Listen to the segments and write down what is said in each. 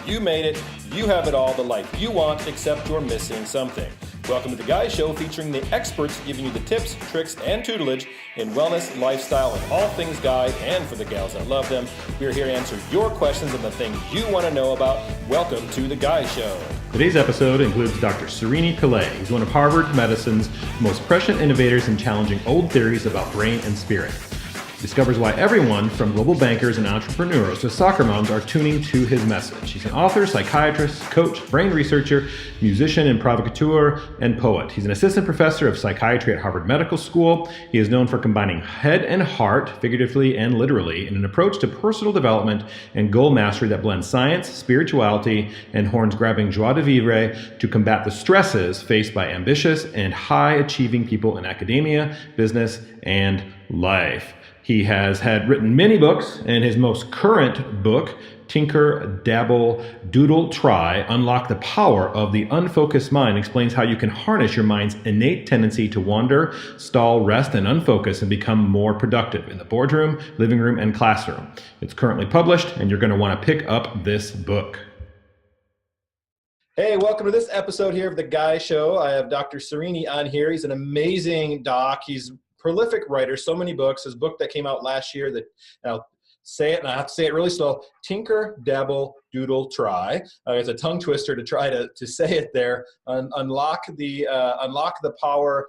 You made it. You have it all, the life you want, except you're missing something. Welcome to The Guy Show, featuring the experts giving you the tips, tricks, and tutelage in wellness, lifestyle, and all things guy, and for the gals that love them. We're here to answer your questions and the things you want to know about. Welcome to The Guy Show. Today's episode includes Dr. Sirini Pillay. He's one of Harvard Medicine's most prescient innovators in challenging old theories about brain and spirit. He discovers why everyone from global bankers and entrepreneurs to soccer moms are tuning to his message. He's an author, psychiatrist, coach, brain researcher, musician and provocateur, and poet. He's an assistant professor of psychiatry at Harvard Medical School. He is known for combining head and heart, figuratively and literally, in an approach to personal development and goal mastery that blends science, spirituality, and horns-grabbing joie de vivre to combat the stresses faced by ambitious and high-achieving people in academia, business, and life. He has written many books, and his most current book, Tinker, Dabble, Doodle, Try, Unlock the Power of the Unfocused Mind, explains how you can harness your mind's innate tendency to wander, stall, rest, and unfocus and become more productive in the boardroom, living room, and classroom. It's currently published, and you're going to want to pick up this book. Hey, welcome to this episode here of The Guy Show. I have Dr. Sirini on here. He's an amazing doc. He's prolific writer, so many books. His book that came out last year that, I'll say it, and I have to say it really slow, Tinker, Dabble, Doodle, Try. It's a tongue twister to try to say it there. Unlock the power.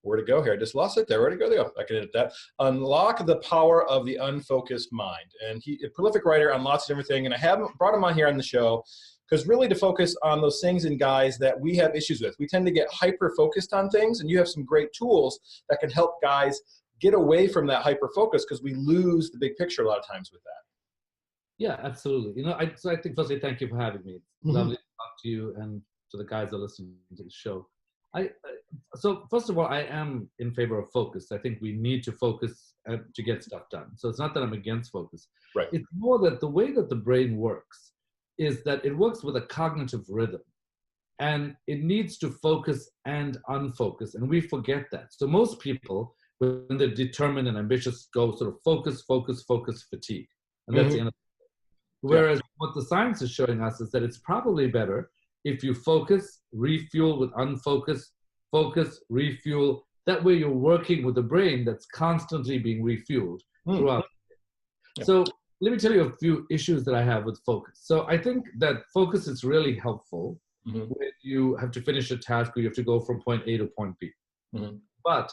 Where to go here? I just lost it there. Where to go? There you go. I can edit that. Unlock the power of the unfocused mind. And he's a prolific writer on lots of different things. And I brought him on here on the show because really to focus on those things in guys that we have issues with. We tend to get hyper-focused on things, and you have some great tools that can help guys get away from that hyper-focus because we lose the big picture a lot of times with that. Yeah, absolutely. So I think firstly, thank you for having me. It's lovely to talk to you and to the guys that are listening to the show. So first of all, I am in favor of focus. I think we need to focus to get stuff done. So it's not that I'm against focus. Right. It's more that the way that the brain works is that it works with a cognitive rhythm, and it needs to focus and unfocus, and we forget that. So most people, when they're determined and ambitious, go sort of focus, fatigue, and that's the end of it. Whereas what the science is showing us is that it's probably better if you focus, refuel with unfocus, focus, refuel. That way you're working with a brain that's constantly being refueled throughout. Yeah. So let me tell you a few issues that I have with focus. So I think that focus is really helpful when you have to finish a task or you have to go from point A to point B. But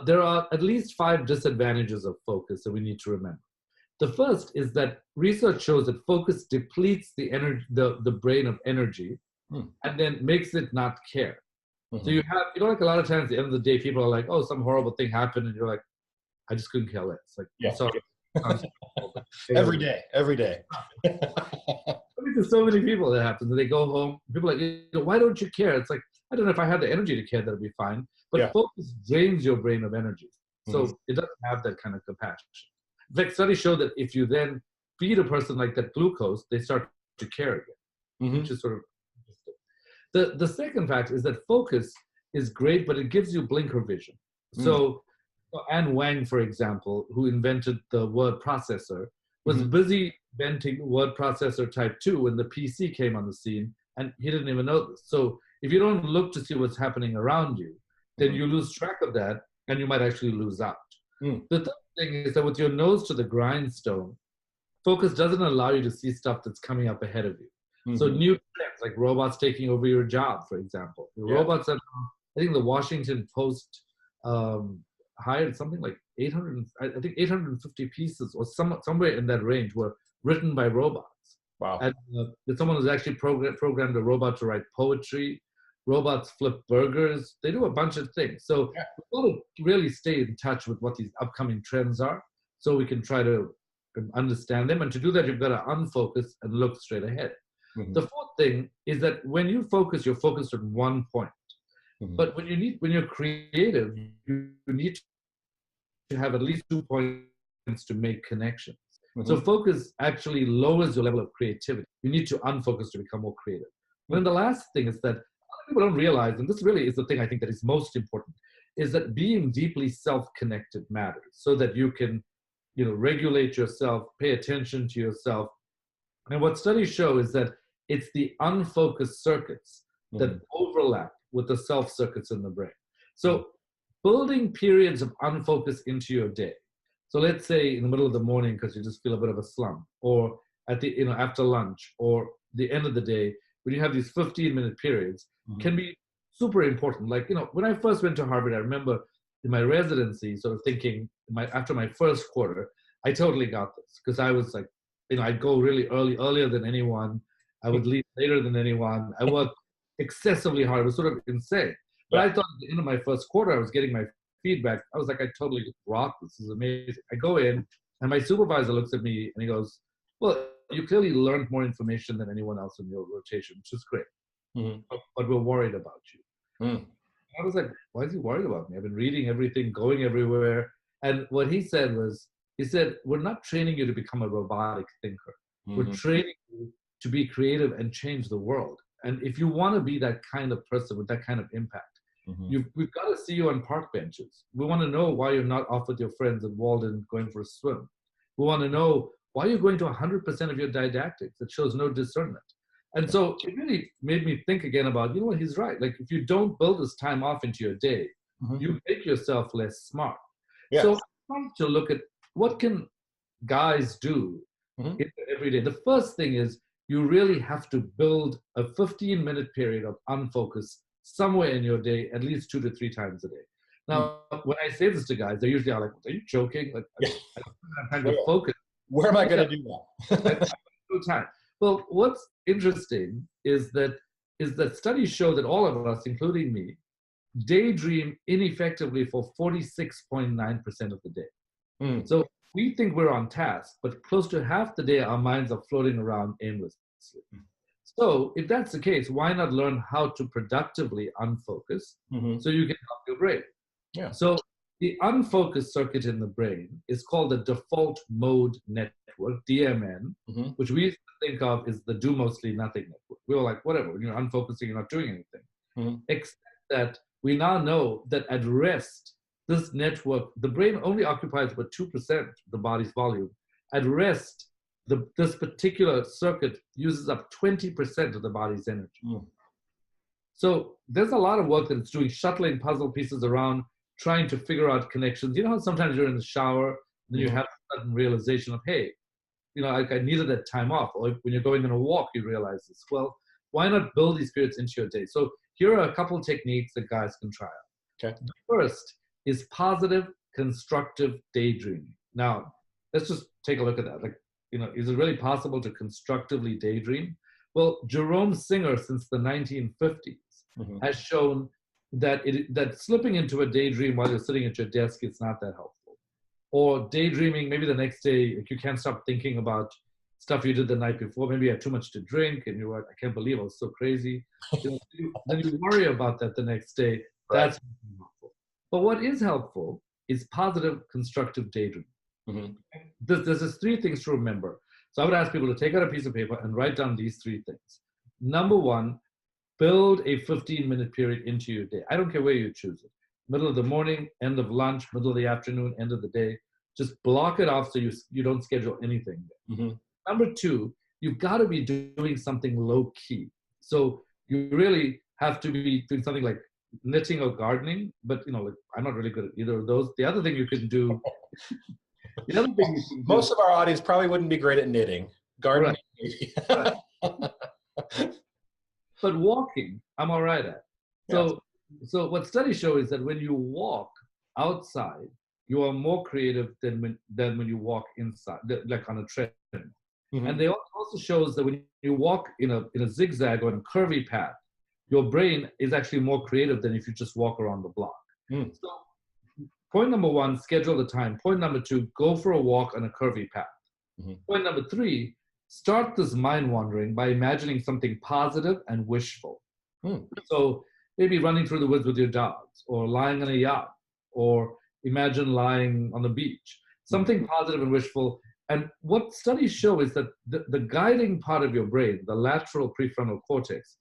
there are at least 5 disadvantages of focus that we need to remember. The first is that research shows that focus depletes the energy, the brain of energy, and then makes it not care. So you have, like a lot of times at the end of the day, people are like, oh, some horrible thing happened, and you're like, I just couldn't care less. Like, sorry. Every day. I mean, there's so many people that happens. They go home. People are like, why don't you care? It's like, I don't know, if I had the energy to care, that'd be fine. But focus drains your brain of energy, so it doesn't have that kind of compassion. In fact, studies show that if you then feed a person like that glucose, they start to care again, which is sort of interesting. The second fact is that focus is great, but it gives you blinker vision. So Anne Wang, for example, who invented the word processor, was busy inventing word processor type 2 when the PC came on the scene, and he didn't even know this. So if you don't look to see what's happening around you, then you lose track of that, and you might actually lose out. The third thing is that with your nose to the grindstone, focus doesn't allow you to see stuff that's coming up ahead of you. So new trends, like robots taking over your job, for example. The robots that, I think the Washington Post hired something like 850 pieces or somewhere in that range were written by robots. Wow. And someone who's actually programmed a robot to write poetry. Robots flip burgers. They do a bunch of things. So we've got to really stay in touch with what these upcoming trends are so we can try to understand them. And to do that, you've got to unfocus and look straight ahead. The fourth thing is that when you focus, you're focused on one point. But when you're creative, you need to have at least 2 points to make connections. So focus actually lowers your level of creativity. You need to unfocus to become more creative. And then the last thing is that people don't realize, and this really is the thing I think that is most important, is that being deeply self-connected matters so that you can, regulate yourself, pay attention to yourself, And what studies show is that it's the unfocused circuits that overlap with the self circuits in the brain. So building periods of unfocus into your day. So let's say in the middle of the morning because you just feel a bit of a slump, or at the after lunch, or the end of the day when you have these 15-minute periods, can be super important. Like, when I first went to Harvard, I remember in my residency sort of thinking after my first quarter, I totally got this, because I was like, I'd go really earlier than anyone. I would leave later than anyone. I worked excessively hard. It was sort of insane. But I thought at the end of my first quarter, I was getting my feedback. I was like, I totally rock. This is amazing. I go in, and my supervisor looks at me, and he goes, well, you clearly learned more information than anyone else in your rotation, which is great. But we're worried about you. I was like, why is he worried about me? I've been reading everything, going everywhere. And what he said was, we're not training you to become a robotic thinker. We're training you to be creative and change the world. And if you want to be that kind of person with that kind of impact, we've got to see you on park benches. We want to know why you're not off with your friends in Walden going for a swim. We want to know why you're going to 100% of your didactics. That shows no discernment. And so it really made me think again about, what, he's right. Like, if you don't build this time off into your day, you make yourself less smart. Yeah. So I want to look at what can guys do every day. The first thing is you really have to build a 15-minute period of unfocus somewhere in your day, at least 2 to 3 times a day. Now, when I say this to guys, they usually are like, are you joking? Like, I don't have time to focus. Where am I going to do that? No time. Well, what's interesting is that studies show that all of us, including me, daydream ineffectively for 46.9% of the day. So we think we're on task, but close to half the day, our minds are floating around aimlessly. So if that's the case, why not learn how to productively unfocus so you can help your brain? Yeah. So the unfocused circuit in the brain is called the default mode network, DMN, which we used to think of as the do mostly nothing network. We were like, whatever, when you're unfocusing, you're not doing anything. Except that we now know that at rest, this network, the brain only occupies about 2% of the body's volume. At rest, this particular circuit uses up 20% of the body's energy. So there's a lot of work that it's doing, shuttling puzzle pieces around, trying to figure out connections. You know how sometimes you're in the shower, then you have a sudden realization of, hey, I needed that time off. Or when you're going on a walk, you realize this. Well, why not build these periods into your day? So here are a couple techniques that guys can try out. Okay. The first is positive, constructive daydreaming. Now, let's just take a look at that. Like, is it really possible to constructively daydream? Well, Jerome Singer, since the 1950s, has shown that slipping into a daydream while you're sitting at your desk is not that helpful. Or daydreaming, maybe the next day, like, you can't stop thinking about stuff you did the night before. Maybe you had too much to drink and you were, I can't believe I was so crazy. Then you worry about that the next day. Right. That's helpful. But what is helpful is positive, constructive daydreaming. There's 3 things to remember. So I would ask people to take out a piece of paper and write down these 3 things. Number 1, build a 15-minute period into your day. I don't care where you choose it. Middle of the morning, end of lunch, middle of the afternoon, end of the day. Just block it off so you don't schedule anything. Number 2, you've got to be doing something low key. So you really have to be doing something like knitting or gardening, but like, I'm not really good at either of those. The other thing you can do, most of our audience probably wouldn't be great at knitting. Gardening. Right. But walking, I'm all right at. So what studies show is that when you walk outside, you are more creative than when you walk inside, like on a treadmill. And they also shows that when you walk in a zigzag or in a curvy path, your brain is actually more creative than if you just walk around the block. So point number 1, schedule the time. Point number 2, go for a walk on a curvy path. Point number 3, start this mind wandering by imagining something positive and wishful. So maybe running through the woods with your dogs, or lying on a yacht, or imagine lying on the beach. Something positive and wishful. And what studies show is that the guiding part of your brain, the lateral prefrontal cortex,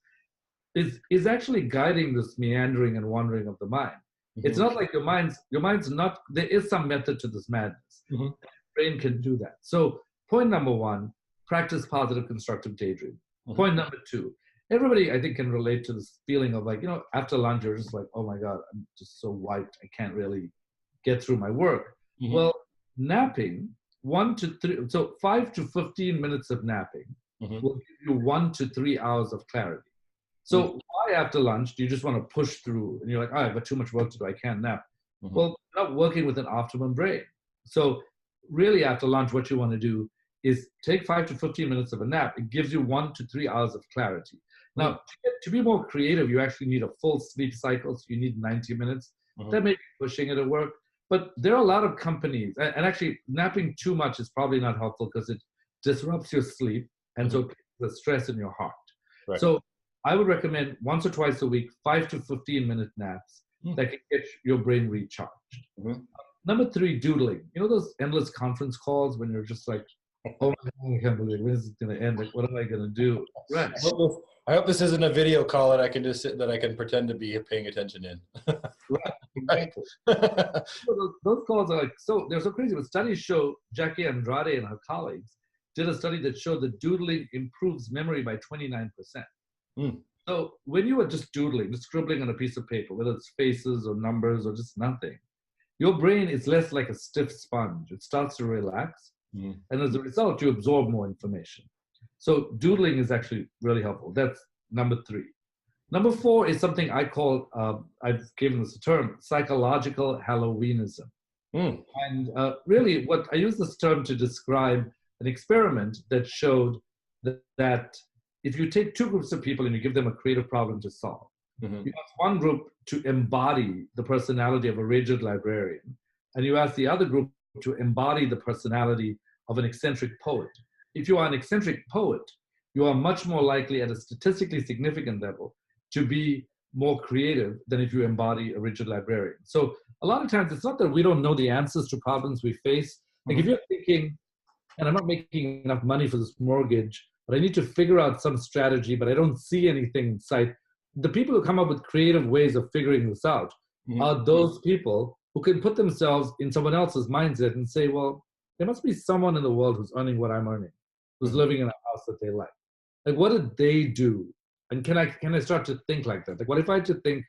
is actually guiding this meandering and wandering of the mind. It's not like your mind's not, there is some method to this madness. The brain can do that. So point number 1, practice positive constructive daydreaming. Point number 2, everybody I think can relate to this feeling of like, after lunch you're just like, oh my God, I'm just so wiped, I can't really get through my work. Well, napping 1 to 3, so 5 to 15 minutes of napping will give you 1 to 3 hours of clarity. So why after lunch do you just want to push through and you're like, oh, I've got too much work to do, I can't nap? Well, you're not working with an optimum brain. So really after lunch, what you want to do is take 5 to 15 minutes of a nap. It gives you 1 to 3 hours of clarity. Now, to be more creative, you actually need a full sleep cycle. So you need 90 minutes. That may be pushing it at work. But there are a lot of companies, and actually napping too much is probably not helpful because it disrupts your sleep. And so the stress in your heart. Right. So I would recommend once or twice a week, 5 to 15 minute naps that can get your brain recharged. Number 3, doodling. You know those endless conference calls when you're just like, oh my God, I can't believe when is it going to end? Like, what am I going to do? Right. I hope this isn't a video call that I can just sit, that I can pretend to be paying attention in. Right. Exactly. So those calls are like, so they're so crazy. But studies show, Jackie Andrade and her colleagues did a study that showed that doodling improves memory by 29%. So when you are just doodling, just scribbling on a piece of paper, whether it's faces or numbers or just nothing, your brain is less like a stiff sponge. It starts to relax. And as a result, you absorb more information. So doodling is actually really helpful. That's number 3. Number 4 is something I call, I've given this a term, psychological Halloweenism. And really what I use this term to describe an experiment that showed that if you take 2 groups of people and you give them a creative problem to solve, you ask one group to embody the personality of a rigid librarian, and you ask the other group to embody the personality of an eccentric poet. If you are an eccentric poet, you are much more likely at a statistically significant level to be more creative than if you embody a rigid librarian. So a lot of times it's not that we don't know the answers to problems we face. Like if you're thinking, and I'm not making enough money for this mortgage, but I need to figure out some strategy, but I don't see anything in sight. The people who come up with creative ways of figuring this out are those people who can put themselves in someone else's mindset and say, well, there must be someone in the world who's earning what I'm earning, who's living in a house that they like. Like, what did they do? And can I start to think like that? Like, what if I had to think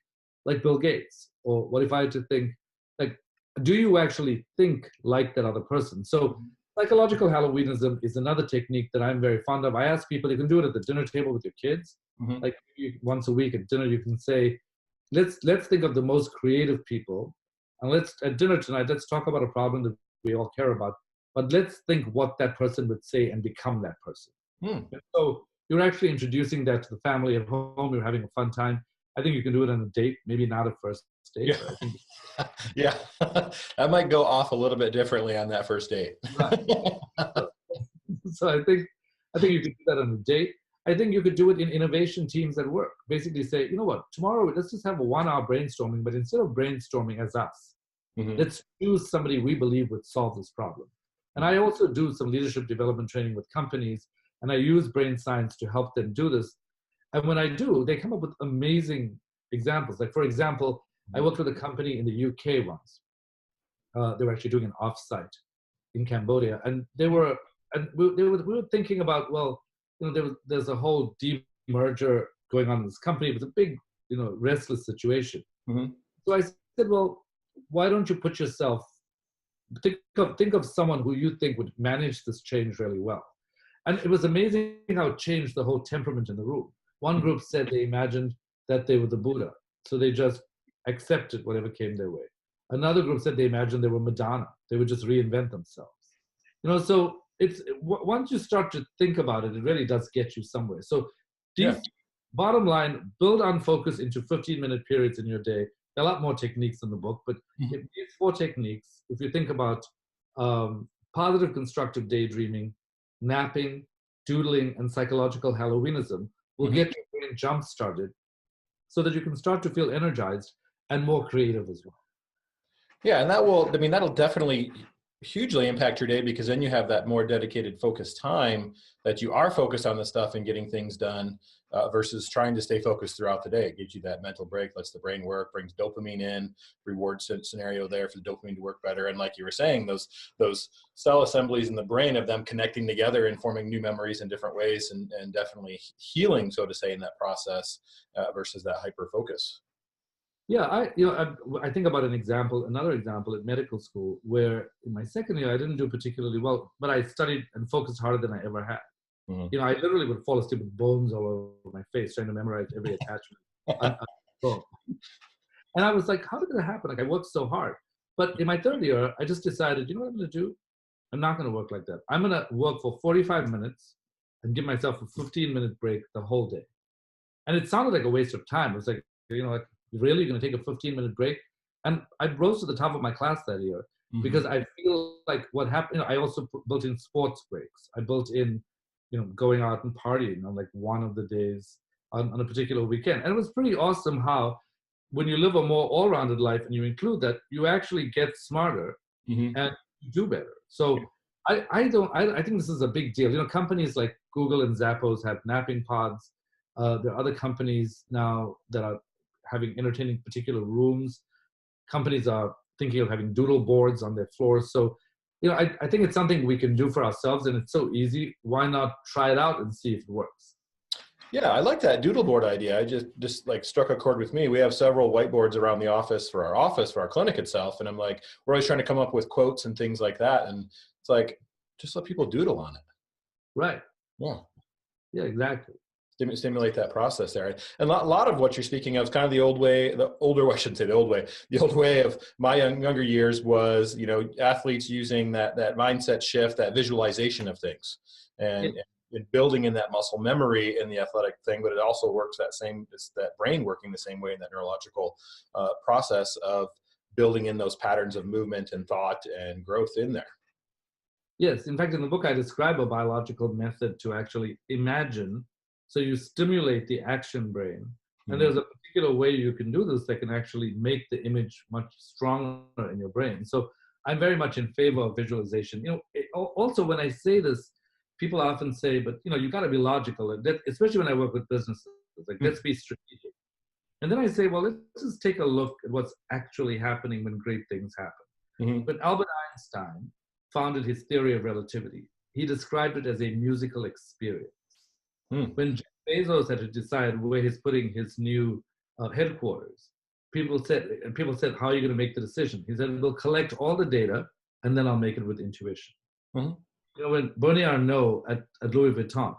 like Bill Gates? Or what if I had to think, like, do you actually think like that other person? So psychological Halloweenism is another technique that I'm very fond of. I ask people, you can do it at the dinner table with your kids. Like once a week at dinner, you can say, let's think of the most creative people. And at dinner tonight, let's talk about a problem that we all care about. But let's think what that person would say and become that person. So you're actually introducing that to the family at home. You're having a fun time. I think you can do it on a date, maybe not a first date. Yeah. I might go off a little bit differently on that first date. So I think you could do that on a date. I think you could do it in innovation teams at work. Basically say, you know what, tomorrow let's just have a 1-hour brainstorming, but instead of brainstorming as us, let's choose somebody we believe would solve this problem. And I also do some leadership development training with companies, and I use brain science to help them do this. And when I do, they come up with amazing examples. Like, for example, I worked with a company in the UK once. They were actually doing an offsite in Cambodia, and we were thinking about, well, there's a whole demerger going on in this company. It was a big, restless situation. So I said, well, why don't you put yourself, think of someone who you think would manage this change really well. And it was amazing how it changed the whole temperament in the room. One group said they imagined that they were the Buddha, so they just accepted whatever came their way. Another group said they imagined they were Madonna. They would just reinvent themselves. So it's once you start to think about it, it really does get you somewhere. So bottom line, build unfocus into 15-minute periods in your day. There are a lot more techniques in the book, but these 4 techniques, if you think about positive constructive daydreaming, napping, doodling, and psychological Halloweenism, will get your brain jump-started so that you can start to feel energized and more creative as well. Yeah, and that'll definitely hugely impact your day, because then you have that more dedicated focused time that you are focused on the stuff and getting things done, versus trying to stay focused throughout the day. It gives you that mental break, lets the brain work, brings dopamine in, reward scenario there for the dopamine to work better. And like you were saying, those cell assemblies in the brain of them connecting together and forming new memories in different ways, and definitely healing, so to say, in that process, versus that hyper focus. Yeah, I think about another example at medical school, where in my second year I didn't do particularly well, but I studied and focused harder than I ever had. Mm-hmm. I literally would fall asleep with bones all over my face trying to memorize every attachment on the phone. And I was like, how did that happen? Like, I worked so hard. But in my third year, I just decided, you know what I'm going to do? I'm not going to work like that. I'm going to work for 45 minutes and give myself a 15-minute break the whole day. And it sounded like a waste of time. It was like, like, really, you're going to take a 15-minute break? And I rose to the top of my class that year, because I feel like what happened, I also built in sports breaks. I built in, going out and partying on like one of the days on a particular weekend. And it was pretty awesome how, when you live a more all-rounded life and you include that, you actually get smarter and you do better. So I think this is a big deal. Companies like Google and Zappos have napping pods. There are other companies now that are entertaining particular rooms. Companies are thinking of having doodle boards on their floors. So, I think it's something we can do for ourselves, and it's so easy. Why not try it out and see if it works? Yeah, I like that doodle board idea. I just like struck a chord with me. We have several whiteboards around the office, for our clinic itself. And I'm like, we're always trying to come up with quotes and things like that. And it's like, just let people doodle on it. Right. Yeah. Yeah, exactly. Stimulate that process there. And a lot of what you're speaking of is kind of the old way, the old way of my younger years was, athletes using that mindset shift, that visualization of things, and building in that muscle memory in the athletic thing. But it also works it's that brain working the same way in that neurological process of building in those patterns of movement and thought and growth in there. Yes. In fact, in the book, I describe a biological method to actually imagine. So you stimulate the action brain, and there's a particular way you can do this that can actually make the image much stronger in your brain. So I'm very much in favor of visualization. Also, when I say this, people often say, but you got to be logical, and especially when I work with businesses, like, let's be strategic. And then I say, well, let's just take a look at what's actually happening when great things happen. When Albert Einstein founded his theory of relativity, he described it as a musical experience. When Jeff Bezos had to decide where he's putting his new headquarters, people said, how are you going to make the decision? He said, we'll collect all the data, and then I'll make it with intuition. When Bernie Arnault at Louis Vuitton,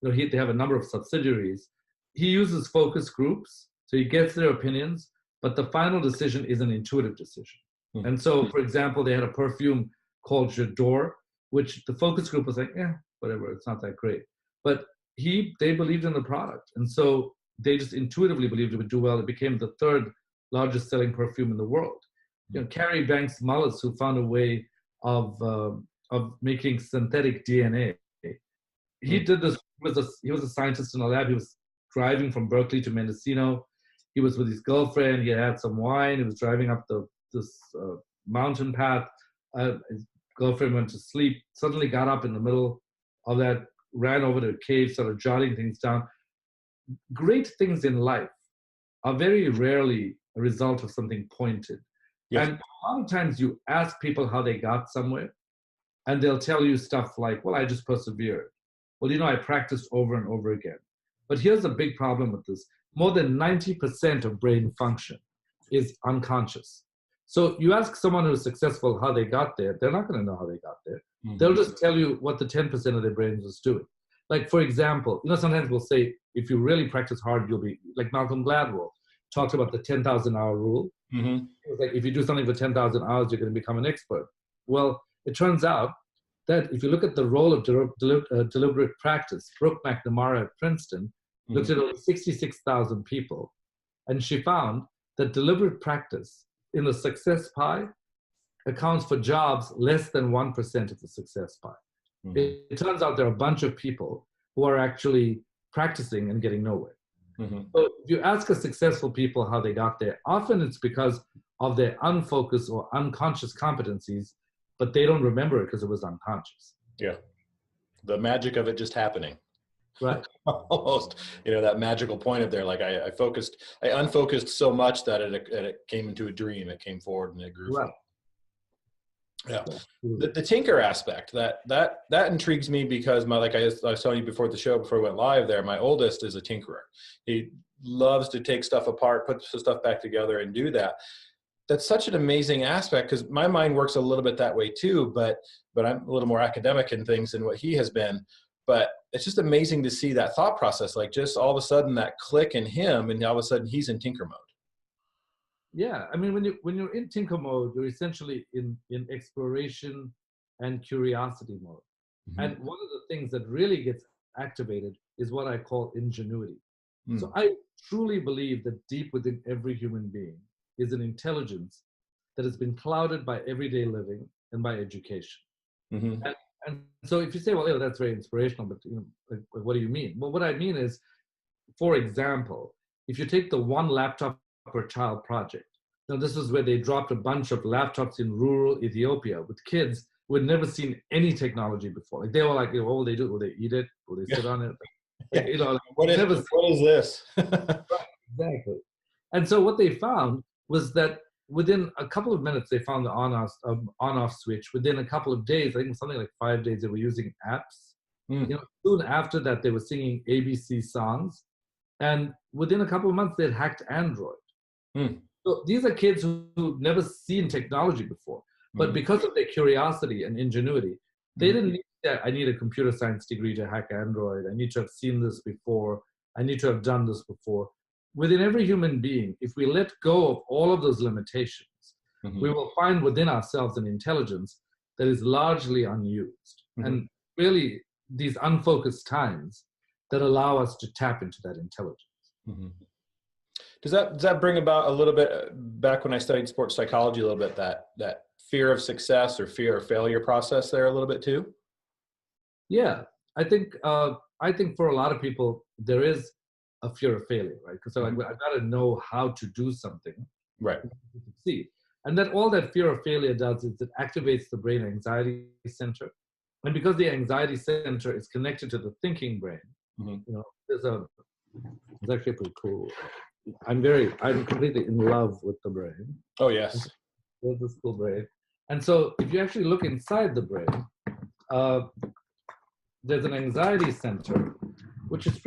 they have a number of subsidiaries. He uses focus groups, so he gets their opinions, but the final decision is an intuitive decision. And so, for example, they had a perfume called J'adore, which the focus group was like, whatever, it's not that great. But they believed in the product. And so they just intuitively believed it would do well. It became the third largest selling perfume in the world. Carrie Banks Mullis, who found a way of making synthetic DNA. He did this. He was a scientist in a lab. He was driving from Berkeley to Mendocino. He was with his girlfriend. He had some wine. He was driving up this mountain path. His girlfriend went to sleep. Suddenly got up in the middle of that, ran over to a cave, started jotting things down. Great things in life are very rarely a result of something pointed. Yes. And a lot of times you ask people how they got somewhere, and they'll tell you stuff like, well, I just persevered. Well, I practiced over and over again. But here's a big problem with this. More than 90% of brain function is unconscious. So you ask someone who's successful how they got there, they're not going to know how they got there. They'll just tell you what the 10% of their brains was doing. Like, for example, sometimes we'll say, if you really practice hard, you'll be, like Malcolm Gladwell talks about the 10,000-hour rule. It was like, if you do something for 10,000 hours, you're going to become an expert. Well, it turns out that if you look at the role of deliberate practice, Brooke McNamara at Princeton looked at over 66,000 people, and she found that deliberate practice in the success pie accounts for jobs less than 1% of the success pie. It turns out there are a bunch of people who are actually practicing and getting nowhere. So if you ask a successful people how they got there, often it's because of their unfocused or unconscious competencies but they don't remember it because it was unconscious. Yeah. The magic of it just happening. Right. Almost, that magical point of there. Like I unfocused so much that it came into a dream. It came forward and it grew. Right. Yeah. The tinker aspect, that intrigues me because like I was telling you before the show, before we went live there, my oldest is a tinkerer. He loves to take stuff apart, put the stuff back together and do that. That's such an amazing aspect because my mind works a little bit that way too, but I'm a little more academic in things than what he has been. But it's just amazing to see that thought process, like just all of a sudden that click in him and all of a sudden he's in tinker mode. Yeah, I mean, when you're in tinker mode, you're essentially in exploration and curiosity mode. Mm-hmm. And one of the things that really gets activated is what I call ingenuity. Mm. So I truly believe that deep within every human being is an intelligence that has been clouded by everyday living and by education. Mm-hmm. And so if you say, well, that's very inspirational, but like, what do you mean? Well, what I mean is, for example, if you take the one laptop per child project. Now, this is where they dropped a bunch of laptops in rural Ethiopia with kids who had never seen any technology before. Like they were like, what will they do? Will they eat it? Will they sit on it? Like, like, what is this? Right, exactly. And so what they found was that within a couple of minutes, they found the on-off switch. Within a couple of days, I think something like 5 days, they were using apps. Mm. Soon after that, they were singing ABC songs. And within a couple of months, they had hacked Android. Mm. So these are kids who've never seen technology before, but because of their curiosity and ingenuity, they didn't need that. I need a computer science degree to hack Android. I need to have seen this before. I need to have done this before. Within every human being, if we let go of all of those limitations, we will find within ourselves an intelligence that is largely unused. And really these unfocused times that allow us to tap into that intelligence. Does that bring about a little bit, back when I studied sports psychology a little bit, that fear of success or fear of failure process there a little bit too? Yeah, I think for a lot of people there is a fear of failure, right? Because I've got to know how to do something, right, to succeed. And that all that fear of failure does is it activates the brain anxiety center, and because the anxiety center is connected to the thinking brain, it's actually pretty cool. I'm completely in love with the brain. Oh yes, there's this cool brain, and so if you actually look inside the brain, there's an anxiety center, which is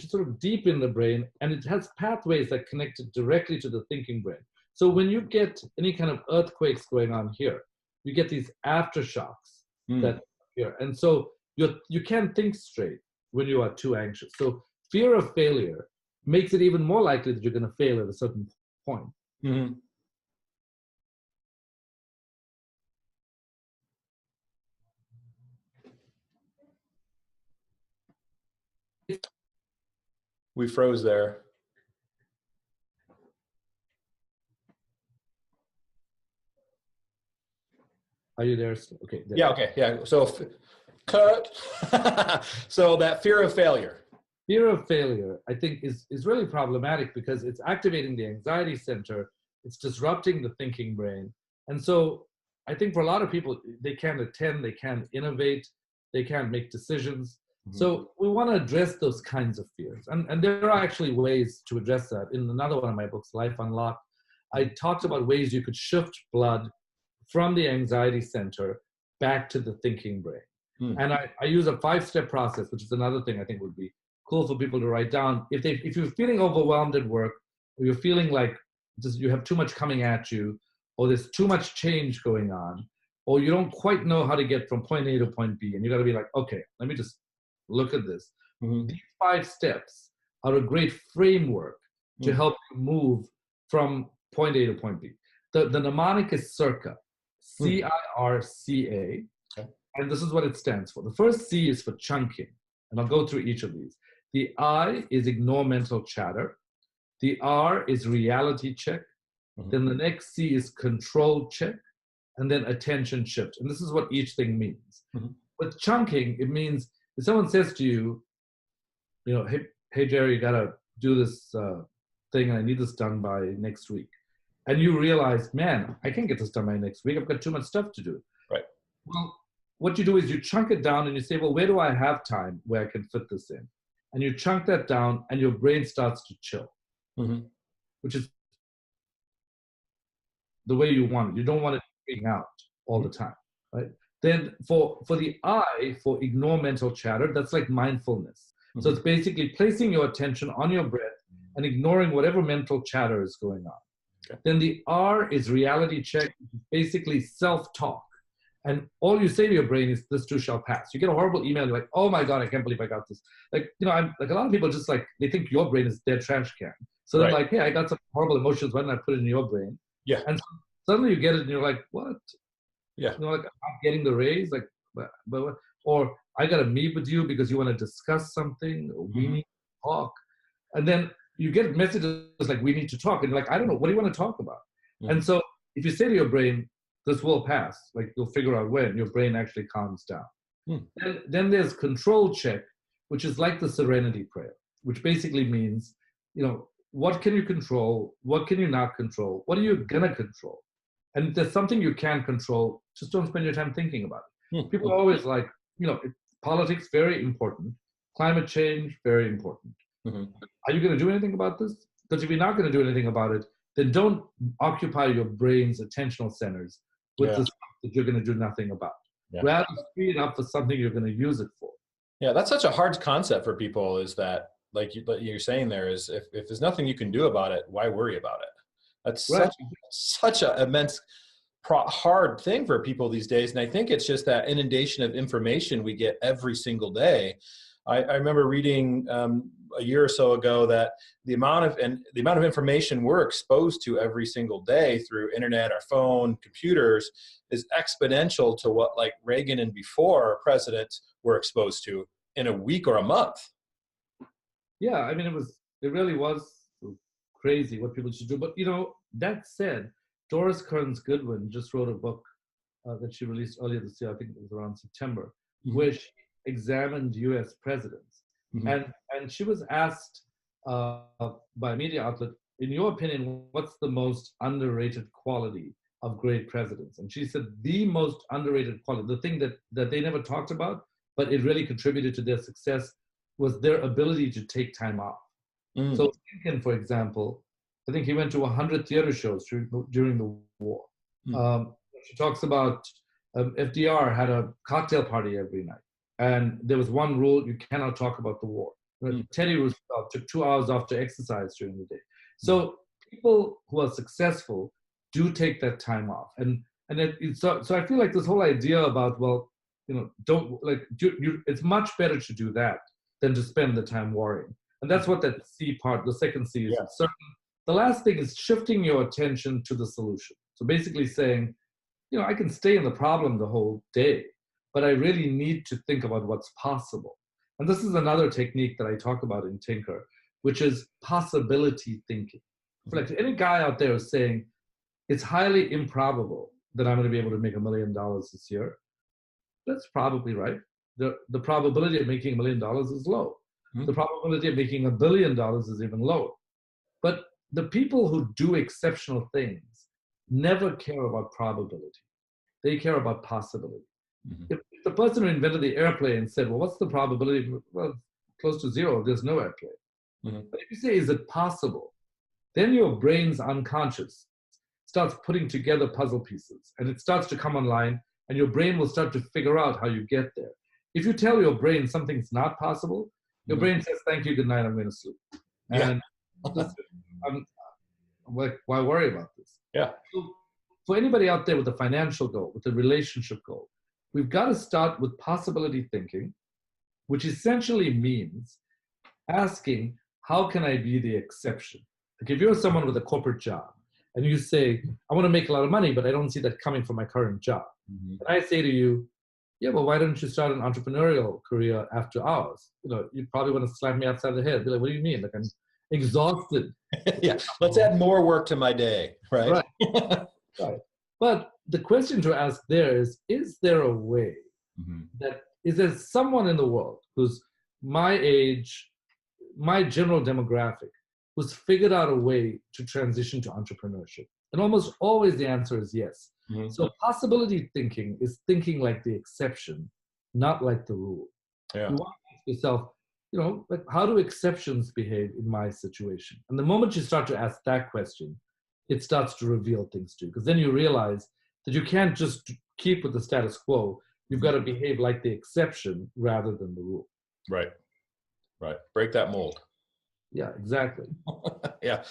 sort of deep in the brain, and it has pathways that connect it directly to the thinking brain. So when you get any kind of earthquakes going on here, you get these aftershocks that appear, and so you can't think straight when you are too anxious. So fear of failure makes it even more likely that you're going to fail at a certain point. Mm-hmm. We froze there. Are you there? Okay. There. Yeah. Okay. Yeah. So, cut. So that fear of failure. Fear of failure, I think, is really problematic because it's activating the anxiety center. It's disrupting the thinking brain. And so I think for a lot of people, they can't attend, they can't innovate, they can't make decisions. Mm-hmm. So we want to address those kinds of fears. And there are actually ways to address that. In another one of my books, Life Unlocked, I talked about ways you could shift blood from the anxiety center back to the thinking brain. Mm. And I use a 5-step process, which is another thing I think would be cool for people to write down. If you're feeling overwhelmed at work, or you're feeling like you have too much coming at you, or there's too much change going on, or you don't quite know how to get from point A to point B, and you got to be like, okay, let me just look at this. Mm-hmm. These 5 steps are a great framework to help you move from point A to point B. The mnemonic is CIRCA, CIRCA, okay. And this is what it stands for. The first C is for chunking, and I'll go through each of these. The I is ignore mental chatter. The R is reality check. Mm-hmm. Then the next C is control check, and then attention shift. And this is what each thing means. Mm-hmm. With chunking, it means if someone says to you, hey Jerry, you gotta do this thing, and I need this done by next week. And you realize, man, I can't get this done by next week. I've got too much stuff to do. what you do is you chunk it down and you say, well, where do I have time where I can fit this in? And you chunk that down and your brain starts to chill, which is the way you want it. You don't want it being out all the time, right? Then for the I, for ignore mental chatter, that's like mindfulness. So it's basically placing your attention on your breath and ignoring whatever mental chatter is going on. Okay. Then the R is reality check, basically self-talk. And all you say to your brain is, this too shall pass. You get a horrible email, you're like, oh my God, I can't believe I got this. Like, I'm like, a lot of people just like, they think your brain is their trash can. So they're like, hey, I got some horrible emotions, why didn't I put it in your brain? Yeah. And so suddenly you get it and you're like, what? Yeah. Like, I'm not getting the raise, like, but or I got to meet with you because you want to discuss something, or we need to talk. And then you get messages like, we need to talk. And you're like, I don't know, what do you want to talk about? And so if you say to your brain, this will pass, like you'll figure out when, your brain actually calms down. Then there's control check, which is like the serenity prayer, which basically means, what can you control? What can you not control? What are you gonna control? And if there's something you can control, just don't spend your time thinking about it. People are always like, politics, very important. Climate change, very important. Are you going to do anything about this? Because if you're not going to do anything about it, then don't occupy your brain's attentional centers with the stuff that you're going to do nothing about. Rather, free it up for something you're going to use it for. Yeah, that's such a hard concept for people, is that, like you're saying there, is if there's nothing you can do about it, why worry about it? That's such an immense hard thing for people these days. And I think it's just that inundation of information we get every single day. I remember reading a year or so ago that the amount of information we're exposed to every single day through internet, our phone, computers, is exponential to what like Reagan and before presidents were exposed to in a week or a month. Yeah, I mean, it really was crazy what people should do. But that said, Doris Kearns Goodwin just wrote a book that she released earlier this year, I think it was around September, where she examined US presidents. And she was asked by a media outlet, in your opinion, what's the most underrated quality of great presidents? And she said the most underrated quality, the thing that they never talked about, but it really contributed to their success, was their ability to take time off. So Lincoln, for example, I think he went to 100 theater shows during the war. She talks about FDR had a cocktail party every night. And there was one rule: you cannot talk about the war. Teddy Roosevelt took 2 hours off to exercise during the day. So people who are successful do take that time off. So I feel like this whole idea about, don't like, it's much better to do that than to spend the time worrying. And that's what that C part, the second C is. Certain. The last thing is shifting your attention to the solution. So basically saying, I can stay in the problem the whole day, but I really need to think about what's possible. And this is another technique that I talk about in Tinker, which is possibility thinking. Like any guy out there is saying, it's highly improbable that I'm going to be able to make $1 million this year. That's probably right. The probability of making $1 million is low. The probability of making $1 billion is even lower. But the people who do exceptional things never care about probability. They care about possibility. If the person who invented the airplane said, well, what's the probability? Well, close to zero, there's no airplane. But if you say, is it possible? Then your brain's unconscious starts putting together puzzle pieces, and it starts to come online, and your brain will start to figure out how you get there. If you tell your brain something's not possible, your brain says, thank you, good night, I'm going to sleep. And I'm like, why worry about this? So for anybody out there with a financial goal, with a relationship goal, we've got to start with possibility thinking, which essentially means asking, how can I be the exception? Like if you're someone with a corporate job and you say, I want to make a lot of money, but I don't see that coming from my current job. And I say to you, yeah, well, why don't you start an entrepreneurial career after hours? You probably want to slap me outside the head. Be like, what do you mean? Like, I'm exhausted. Let's add more work to my day, right? Right. But the question to ask there is there a way is there someone in the world who's my age, my general demographic, who's figured out a way to transition to entrepreneurship? And almost always the answer is yes. Mm-hmm. So possibility thinking is thinking like the exception, not like the rule. Yeah. You want to ask yourself, like, how do exceptions behave in my situation? And the moment you start to ask that question, it starts to reveal things to you. Because then you realize that you can't just keep with the status quo. You've got to behave like the exception rather than the rule. Right. Break that mold. Yeah, exactly. Yeah.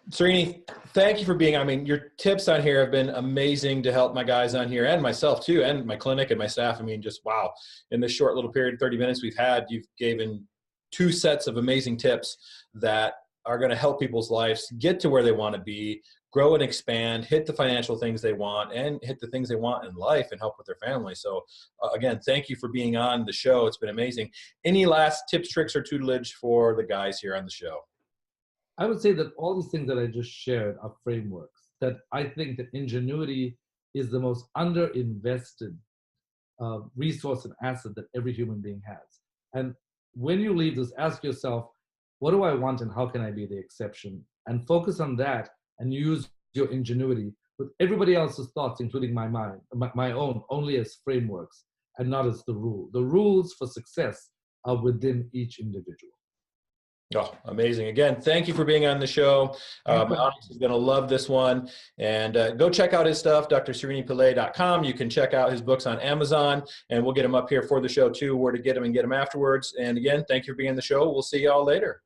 Sirini, thank you for being, your tips on here have been amazing to help my guys on here and myself too, and my clinic and my staff. Just wow. In this short little period, 30 minutes we've had, you've given 2 sets of amazing tips that are going to help people's lives get to where they want to be, grow and expand, hit the financial things they want, and hit the things they want in life and help with their family. So again, thank you for being on the show. It's been amazing. Any last tips, tricks, or tutelage for the guys here on the show? I would say that all these things that I just shared are frameworks, that I think that ingenuity is the most underinvested resource and asset that every human being has. And when you leave this, ask yourself, what do I want and how can I be the exception? And focus on that and use your ingenuity with everybody else's thoughts, including my own, only as frameworks and not as the rule. The rules for success are within each individual. Oh, amazing. Again, thank you for being on the show. My audience is going to love this one. And go check out his stuff, drsirinipillay.com. You can check out his books on Amazon, and we'll get them up here for the show too, where to get them and get them afterwards. And again, thank you for being on the show. We'll see y'all later.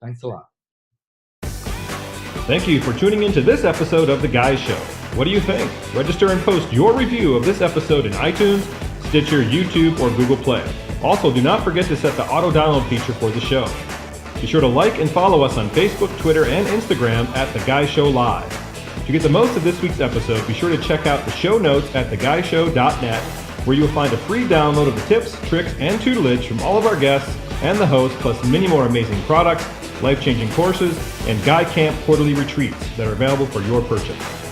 Thanks a lot. Thank you for tuning into this episode of The Guys Show. What do you think? Register and post your review of this episode in iTunes, Stitcher, YouTube, or Google Play. Also, do not forget to set the auto download feature for the show. Be sure to like and follow us on Facebook, Twitter, and Instagram at The Guys Show Live. To get the most of this week's episode, be sure to check out the show notes at theguyshow.net, where you will find a free download of the tips, tricks, and tutelage from all of our guests and the host, plus many more amazing products, life-changing courses, and Guy Camp quarterly retreats that are available for your purchase.